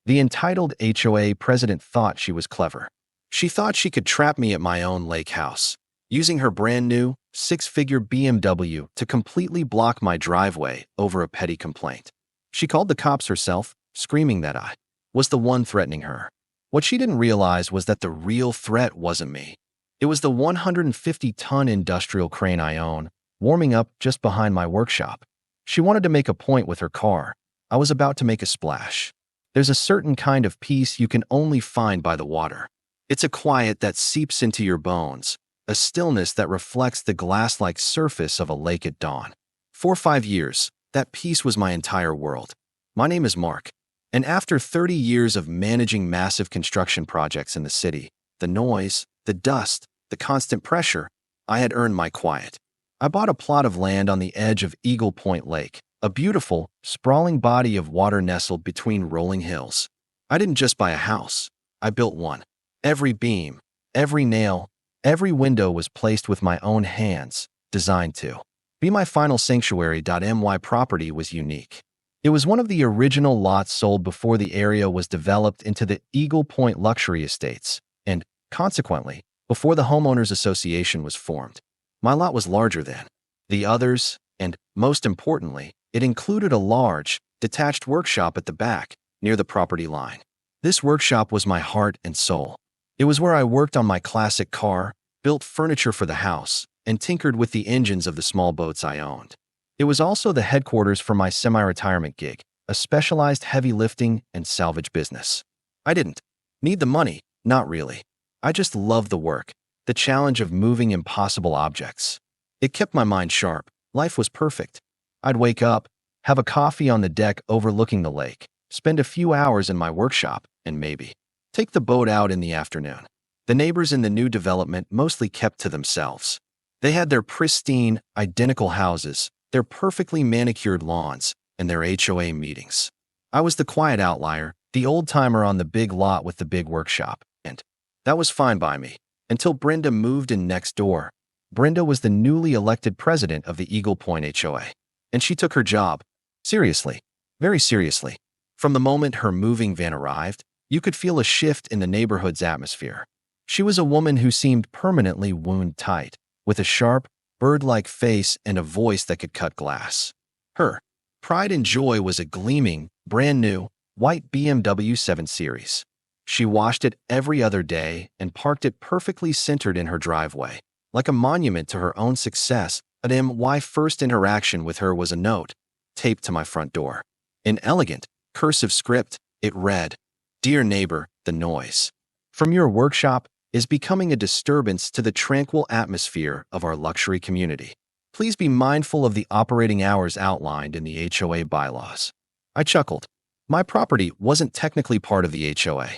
The entitled HOA president thought she was clever. She thought she could trap me at my own lake house, using her brand new, six-figure BMW to completely block my driveway over a petty complaint. She called the cops herself, screaming that I was the one threatening her. What she didn't realize was that the real threat wasn't me. It was the 150-ton industrial crane I own, warming up just behind my workshop. She wanted to make a point with her car. I was about to make a splash. There's a certain kind of peace you can only find by the water. It's a quiet that seeps into your bones, a stillness that reflects the glass-like surface of a lake at dawn. For 5 years, that peace was my entire world. My name is Mark, and after 30 years of managing massive construction projects in the city, the noise, the dust, the constant pressure, I had earned my quiet. I bought a plot of land on the edge of Eagle Point Lake, a beautiful, sprawling body of water nestled between rolling hills. I didn't just buy a house, I built one. Every beam, every nail, every window was placed with my own hands, designed to be my final sanctuary. My property was unique. It was one of the original lots sold before the area was developed into the Eagle Point Luxury Estates, and, consequently, before the Homeowners Association was formed. My lot was larger than the others, and, most importantly, it included a large, detached workshop at the back, near the property line. This workshop was my heart and soul. It was where I worked on my classic car, built furniture for the house, and tinkered with the engines of the small boats I owned. It was also the headquarters for my semi-retirement gig, a specialized heavy lifting and salvage business. I didn't need the money, not really. I just loved the work, the challenge of moving impossible objects. It kept my mind sharp. Life was perfect. I'd wake up, have a coffee on the deck overlooking the lake, spend a few hours in my workshop, and maybe take the boat out in the afternoon. The neighbors in the new development mostly kept to themselves. They had their pristine, identical houses, their perfectly manicured lawns, and their HOA meetings. I was the quiet outlier, the old-timer on the big lot with the big workshop, and that was fine by me, until Brenda moved in next door. Brenda was the newly elected president of the Eagle Point HOA, and she took her job seriously, very seriously. From the moment her moving van arrived, you could feel a shift in the neighborhood's atmosphere. She was a woman who seemed permanently wound-tight, with a sharp, bird-like face and a voice that could cut glass. Her pride and joy was a gleaming, brand-new, white BMW 7 Series. She washed it every other day and parked it perfectly centered in her driveway, like a monument to her own success. My first interaction with her was a note, taped to my front door. In elegant, cursive script, it read, "Dear neighbor, the noise from your workshop is becoming a disturbance to the tranquil atmosphere of our luxury community. Please be mindful of the operating hours outlined in the HOA bylaws." I chuckled. My property wasn't technically part of the HOA.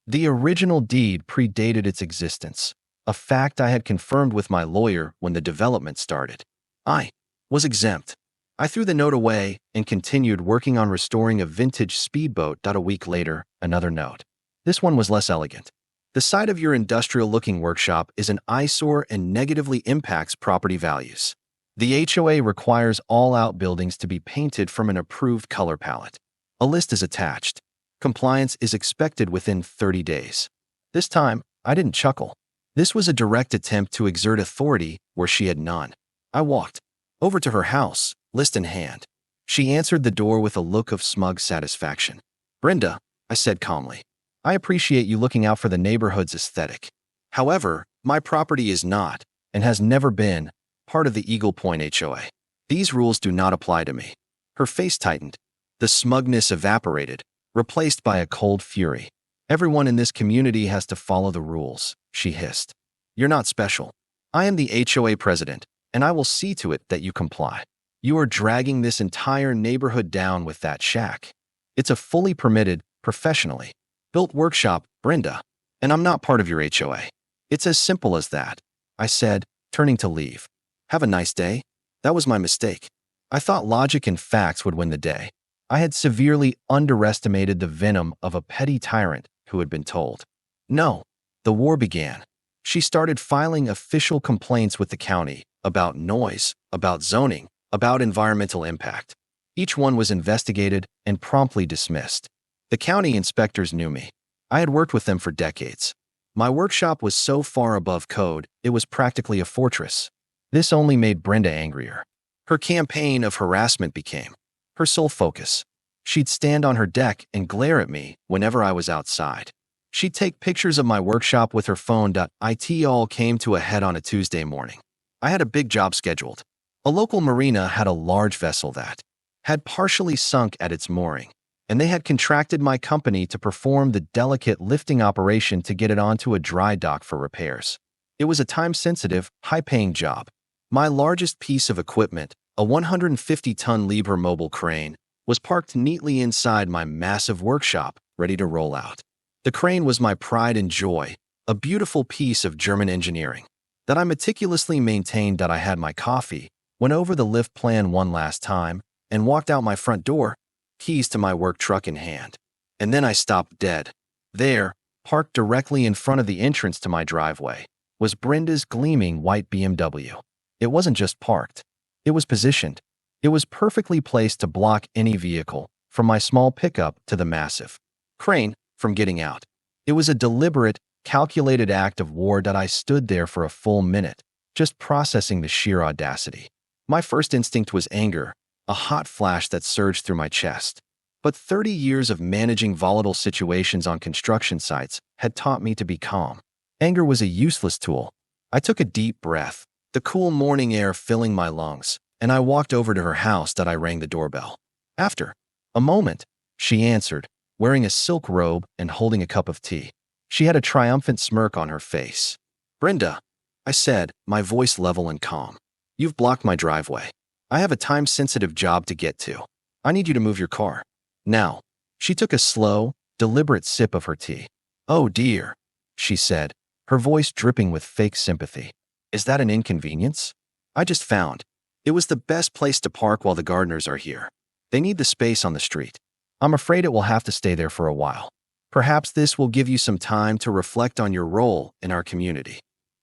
The original deed predated its existence, a fact I had confirmed with my lawyer when the development started. I was exempt. I threw the note away and continued working on restoring a vintage speedboat. A week later, another note. This one was less elegant. "The site of your industrial-looking workshop is an eyesore and negatively impacts property values. The HOA requires all outbuildings to be painted from an approved color palette. A list is attached. Compliance is expected within 30 days. This time, I didn't chuckle. This was a direct attempt to exert authority where she had none. I walked over to her house, list in hand. She answered the door with a look of smug satisfaction. "Brenda," I said calmly, "I appreciate you looking out for the neighborhood's aesthetic. However, my property is not, and has never been, part of the Eagle Point HOA. These rules do not apply to me." Her face tightened. The smugness evaporated, replaced by a cold fury. "Everyone in this community has to follow the rules," she hissed. "You're not special. I am the HOA president, and I will see to it that you comply. You are dragging this entire neighborhood down with that shack. It's a fully permitted, professionally built workshop, Brenda, and I'm not part of your HOA. It's as simple as that," I said, turning to leave. "Have a nice day." That was my mistake. I thought logic and facts would win the day. I had severely underestimated the venom of a petty tyrant who had been told no. The war began. She started filing official complaints with the county about noise, about zoning, about environmental impact. Each one was investigated and promptly dismissed. The county inspectors knew me. I had worked with them for decades. My workshop was so far above code, it was practically a fortress. This only made Brenda angrier. Her campaign of harassment became her sole focus. She'd stand on her deck and glare at me whenever I was outside. She'd take pictures of my workshop with her phone. It all came to a head on a Tuesday morning. I had a big job scheduled. A local marina had a large vessel that had partially sunk at its mooring, and they had contracted my company to perform the delicate lifting operation to get it onto a dry dock for repairs. It was a time-sensitive, high-paying job. My largest piece of equipment, a 150-ton Liebherr mobile crane, was parked neatly inside my massive workshop, ready to roll out. The crane was my pride and joy, a beautiful piece of German engineering that I meticulously maintained. I had my coffee, went over the lift plan one last time, and walked out my front door, keys to my work truck in hand. And then I stopped dead. There, parked directly in front of the entrance to my driveway, was Brenda's gleaming white BMW. It wasn't just parked. It was positioned. It was perfectly placed to block any vehicle, from my small pickup to the massive crane, from getting out. It was a deliberate, calculated act of war. I stood there for a full minute, just processing the sheer audacity. My first instinct was anger, a hot flash that surged through my chest. But 30 years of managing volatile situations on construction sites had taught me to be calm. Anger was a useless tool. I took a deep breath, the cool morning air filling my lungs, and I walked over to her house. I rang the doorbell. After a moment, she answered, wearing a silk robe and holding a cup of tea. She had a triumphant smirk on her face. "Brenda," I said, my voice level and calm. "You've blocked my driveway. I have a time-sensitive job to get to. I need you to move your car. Now." She took a slow, deliberate sip of her tea. "Oh dear," she said, her voice dripping with fake sympathy. "Is that an inconvenience? I just found it was the best place to park while the gardeners are here. They need the space on the street. I'm afraid it will have to stay there for a while. Perhaps this will give you some time to reflect on your role in our community."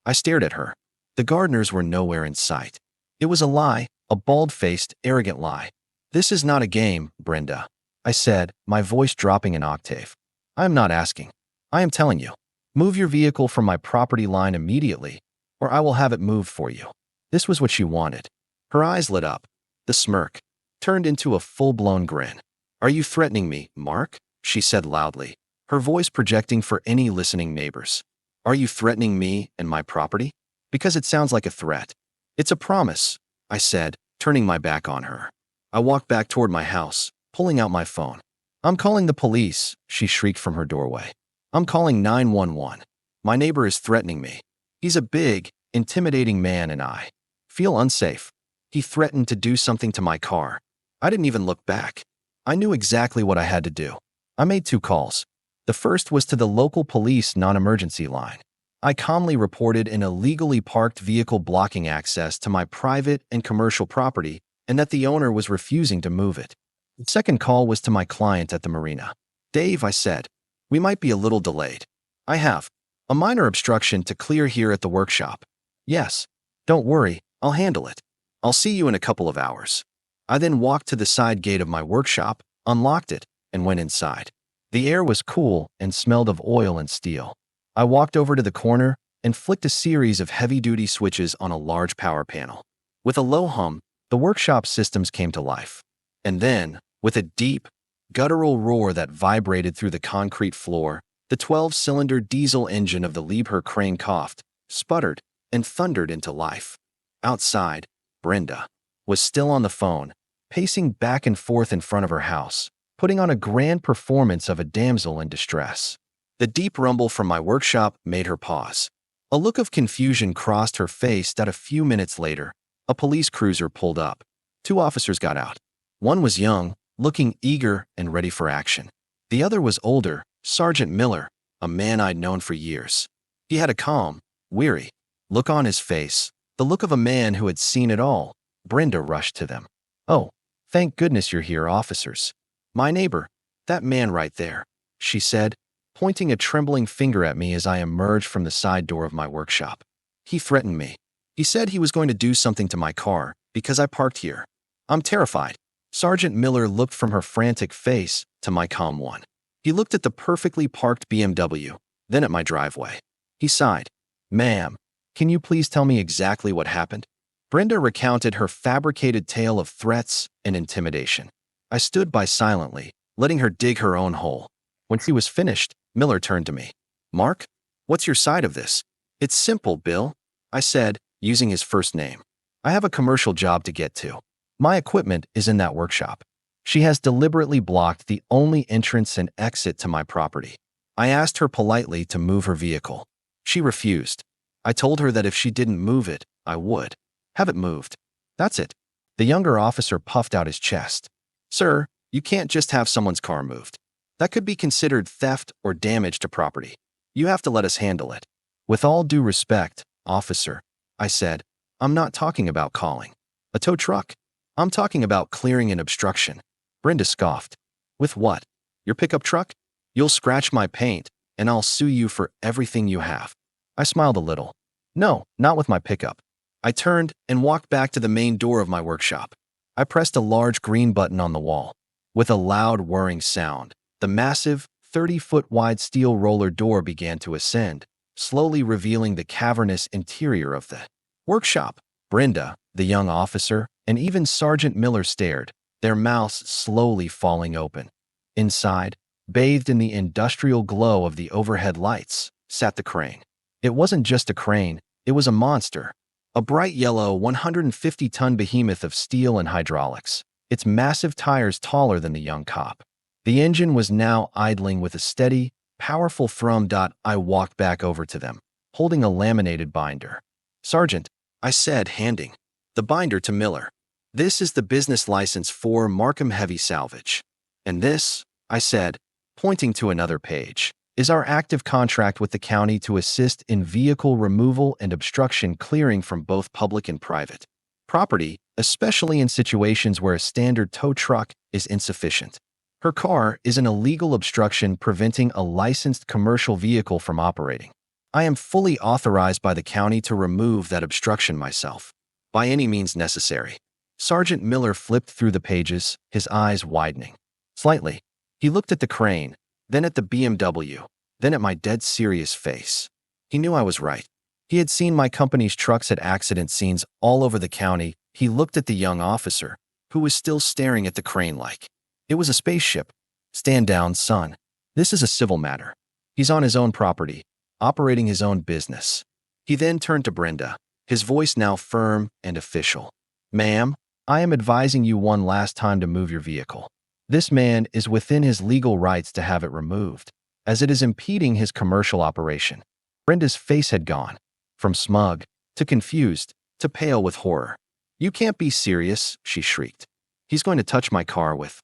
I stared at her. The gardeners were nowhere in sight. It was a lie, a bald-faced, arrogant lie. "This is not a game, Brenda," I said, my voice dropping an octave. "I am not asking. I am telling you. Move your vehicle from my property line immediately, or I will have it moved for you." This was what she wanted. Her eyes lit up. The smirk turned into a full-blown grin. "Are you threatening me, Mark?" she said loudly, her voice projecting for any listening neighbors. "Are you threatening me and my property? Because it sounds like a threat." "It's a promise," I said, turning my back on her. I walked back toward my house, pulling out my phone. "I'm calling the police," she shrieked from her doorway. "I'm calling 911. My neighbor is threatening me. He's a big, intimidating man and I feel unsafe. He threatened to do something to my car. I didn't even look back. I knew exactly what I had to do. I made 2 calls. The first was to the local police non-emergency line. I calmly reported an illegally parked vehicle blocking access to my private and commercial property and that the owner was refusing to move it. The second call was to my client at the marina. "Dave," I said, "we might be a little delayed. I have a minor obstruction to clear here at the workshop." "Yes. Don't worry, I'll handle it. I'll see you in a couple of hours." I then walked to the side gate of my workshop, unlocked it, and went inside. The air was cool and smelled of oil and steel. I walked over to the corner and flicked a series of heavy-duty switches on a large power panel. With a low hum, the workshop systems came to life. And then, with a deep, guttural roar that vibrated through the concrete floor, the 12-cylinder diesel engine of the Liebherr crane coughed, sputtered, and thundered into life. Outside, Brenda was still on the phone, pacing back and forth in front of her house, putting on a grand performance of a damsel in distress. The deep rumble from my workshop made her pause. A look of confusion crossed her face. A few minutes later, a police cruiser pulled up. 2 officers got out. One was young, looking eager and ready for action. The other was older, Sergeant Miller, a man I'd known for years. He had a calm, weary look on his face, the look of a man who had seen it all. Brenda rushed to them. "Oh, thank goodness you're here, officers. My neighbor, that man right there," she said, pointing a trembling finger at me as I emerged from the side door of my workshop. "He threatened me. He said he was going to do something to my car because I parked here. I'm terrified." Sergeant Miller looked from her frantic face to my calm one. He looked at the perfectly parked BMW, then at my driveway. He sighed. "Ma'am, can you please tell me exactly what happened?" Brenda recounted her fabricated tale of threats and intimidation. I stood by silently, letting her dig her own hole. When she was finished, Miller turned to me. "Mark, what's your side of this?" "It's simple, Bill," I said, using his first name. "I have a commercial job to get to. My equipment is in that workshop. She has deliberately blocked the only entrance and exit to my property. I asked her politely to move her vehicle. She refused. I told her that if she didn't move it, I would. Have it moved. That's it." The younger officer puffed out his chest. "Sir, you can't just have someone's car moved. That could be considered theft or damage to property. You have to let us handle it." "With all due respect, officer," I said, "I'm not talking about calling a tow truck. I'm talking about clearing an obstruction." Brenda scoffed. "With what? Your pickup truck? You'll scratch my paint, and I'll sue you for everything you have." I smiled a little. "No, not with my pickup." I turned and walked back to the main door of my workshop. I pressed a large green button on the wall. With a loud whirring sound, the massive, 30-foot wide steel roller door began to ascend, slowly revealing the cavernous interior of the workshop. Brenda, the young officer, and even Sergeant Miller stared, their mouths slowly falling open. Inside, bathed in the industrial glow of the overhead lights, sat the crane. It wasn't just a crane, it was a monster. A bright yellow 150-ton behemoth of steel and hydraulics, its massive tires taller than the young cop. The engine was now idling with a steady, powerful thrum. I walked back over to them, holding a laminated binder. "Sergeant," I said, handing the binder to Miller. "This is the business license for Markham Heavy Salvage. And this," I said, pointing to another page, "is our active contract with the county to assist in vehicle removal and obstruction clearing from both public and private property, especially in situations where a standard tow truck is insufficient. Her car is an illegal obstruction preventing a licensed commercial vehicle from operating. I am fully authorized by the county to remove that obstruction myself, by any means necessary." Sergeant Miller flipped through the pages, his eyes widening slightly. He looked at the crane, then at the BMW, then at my dead serious face. He knew I was right. He had seen my company's trucks at accident scenes all over the county. He looked at the young officer, who was still staring at the crane like it was a spaceship. "Stand down, son. This is a civil matter. He's on his own property, operating his own business." He then turned to Brenda, his voice now firm and official. "Ma'am, I am advising you one last time to move your vehicle. This man is within his legal rights to have it removed, as it is impeding his commercial operation." Brenda's face had gone from smug to confused to pale with horror. "You can't be serious," she shrieked. "He's going to touch my car with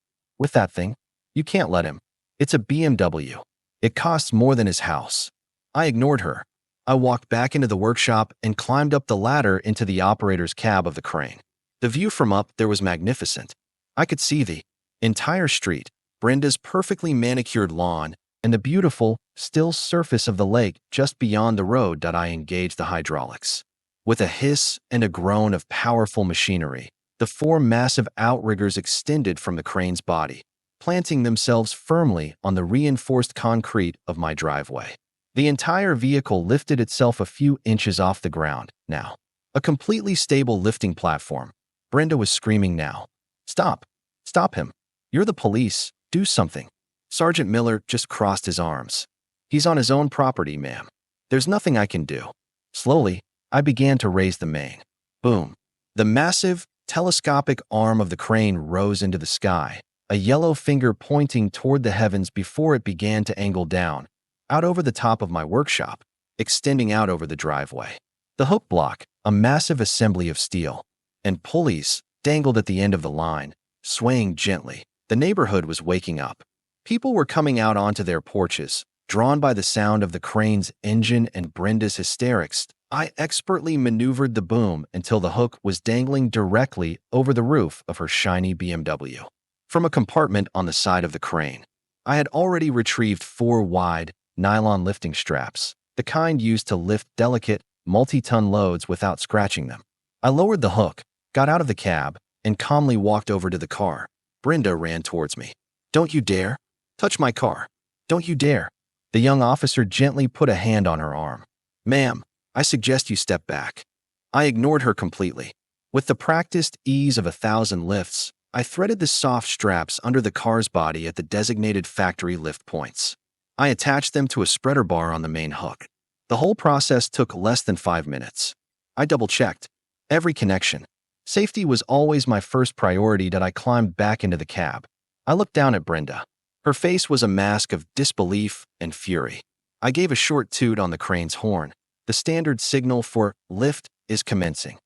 that thing. You can't let him. It's a BMW. It costs more than his house." I ignored her. I walked back into the workshop and climbed up the ladder into the operator's cab of the crane. The view from up there was magnificent. I could see the entire street, Brenda's perfectly manicured lawn, and the beautiful, still surface of the lake just beyond the road. I engaged the hydraulics. With a hiss and a groan of powerful machinery, the four massive outriggers extended from the crane's body, planting themselves firmly on the reinforced concrete of my driveway. The entire vehicle lifted itself a few inches off the ground, now a completely stable lifting platform. Brenda was screaming now. "Stop! Stop him! You're the police! Do something!" Sergeant Miller just crossed his arms. "He's on his own property, ma'am. There's nothing I can do." Slowly, I began to raise the main. Boom! The massive, telescopic arm of the crane rose into the sky, a yellow finger pointing toward the heavens before it began to angle down, out over the top of my workshop, extending out over the driveway. The hook block, a massive assembly of steel, and pulleys dangled at the end of the line, swaying gently. The neighborhood was waking up. People were coming out onto their porches, drawn by the sound of the crane's engine and Brenda's hysterics. I expertly maneuvered the boom until the hook was dangling directly over the roof of her shiny BMW. From a compartment on the side of the crane, I had already retrieved 4 wide, nylon lifting straps, the kind used to lift delicate, multi-ton loads without scratching them. I lowered the hook, got out of the cab, and calmly walked over to the car. Brenda ran towards me. "Don't you dare touch my car. Don't you dare. The young officer gently put a hand on her arm. Ma'am, I suggest you step back. I ignored her completely. With the practiced ease of 1,000 lifts, I threaded the soft straps under the car's body at the designated factory lift points. I attached them to a spreader bar on the main hook. The whole process took less than 5 minutes. I double-checked every connection. Safety was always my first priority as I climbed back into the cab. I looked down at Brenda. Her face was a mask of disbelief and fury. I gave a short toot on the crane's horn. The standard signal for lift is commencing.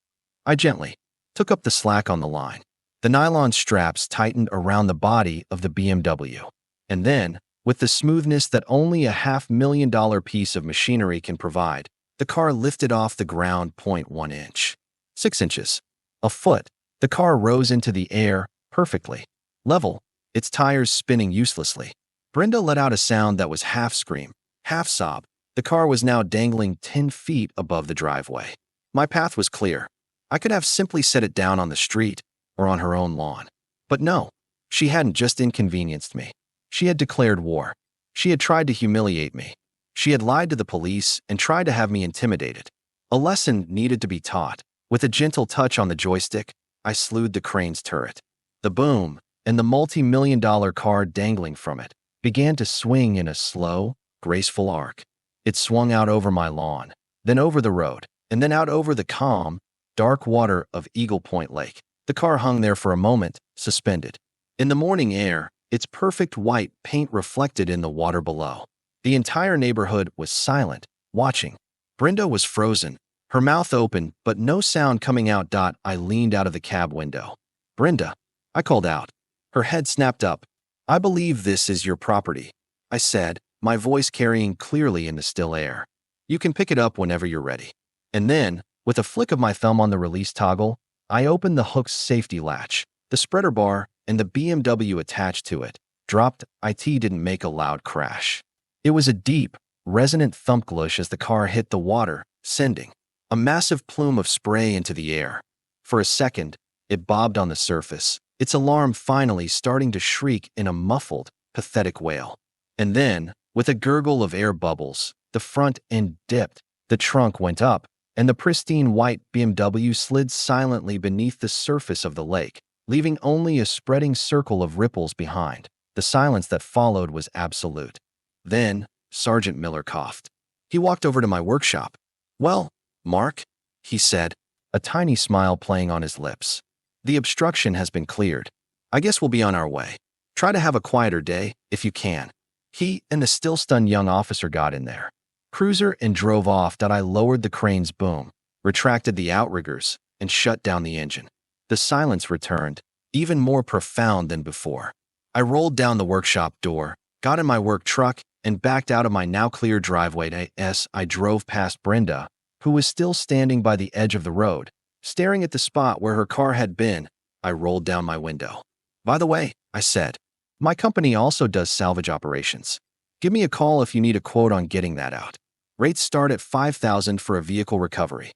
I gently took up the slack on the line. The nylon straps tightened around the body of the BMW. And then, with the smoothness that only a $500,000 piece of machinery can provide, the car lifted off the ground 0.1 inch. 6 inches. A foot. The car rose into the air, perfectly level, its tires spinning uselessly. Brenda let out a sound that was half scream, half sob. The car was now dangling 10 feet above the driveway. My path was clear. I could have simply set it down on the street or on her own lawn. But no, she hadn't just inconvenienced me. She had declared war. She had tried to humiliate me. She had lied to the police and tried to have me intimidated. A lesson needed to be taught. With a gentle touch on the joystick, I slewed the crane's turret. The boom, and the multi-million-dollar car dangling from it, began to swing in a slow, graceful arc. It swung out over my lawn, then over the road, and then out over the calm, dark water of Eagle Point Lake. The car hung there for a moment, suspended. In the morning air, its perfect white paint reflected in the water below. The entire neighborhood was silent, watching. Brenda was frozen, her mouth open, but no sound coming out. I leaned out of the cab window. Brenda, I called out. Her head snapped up. I believe this is your property, I said, my voice carrying clearly in the still air. You can pick it up whenever you're ready. And then, with a flick of my thumb on the release toggle, I opened the hook's safety latch. The spreader bar and the BMW attached to it dropped. It didn't make a loud crash. It was a deep, resonant thump-glush as the car hit the water, sending a massive plume of spray into the air. For a second, it bobbed on the surface, its alarm finally starting to shriek in a muffled, pathetic wail. And then, with a gurgle of air bubbles, the front end dipped, the trunk went up, and the pristine white BMW slid silently beneath the surface of the lake, leaving only a spreading circle of ripples behind. The silence that followed was absolute. Then, Sergeant Miller coughed. He walked over to my workshop. Well, Mark, he said, a tiny smile playing on his lips. The obstruction has been cleared. I guess we'll be on our way. Try to have a quieter day, if you can. He and the still-stunned young officer got in their cruiser and drove off. I lowered the crane's boom, retracted the outriggers, and shut down the engine. The silence returned, even more profound than before. I rolled down the workshop door, got in my work truck, and backed out of my now-clear driveway. I drove past Brenda, who was still standing by the edge of the road, staring at the spot where her car had been. I rolled down my window. By the way, I said, my company also does salvage operations. Give me a call if you need a quote on getting that out. Rates start at $5,000 for a vehicle recovery.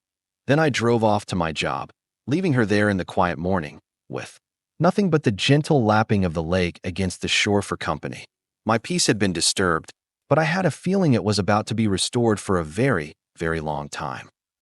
Then I drove off to my job, leaving her there in the quiet morning, with nothing but the gentle lapping of the lake against the shore for company. My peace had been disturbed, but I had a feeling it was about to be restored for a very, very long time.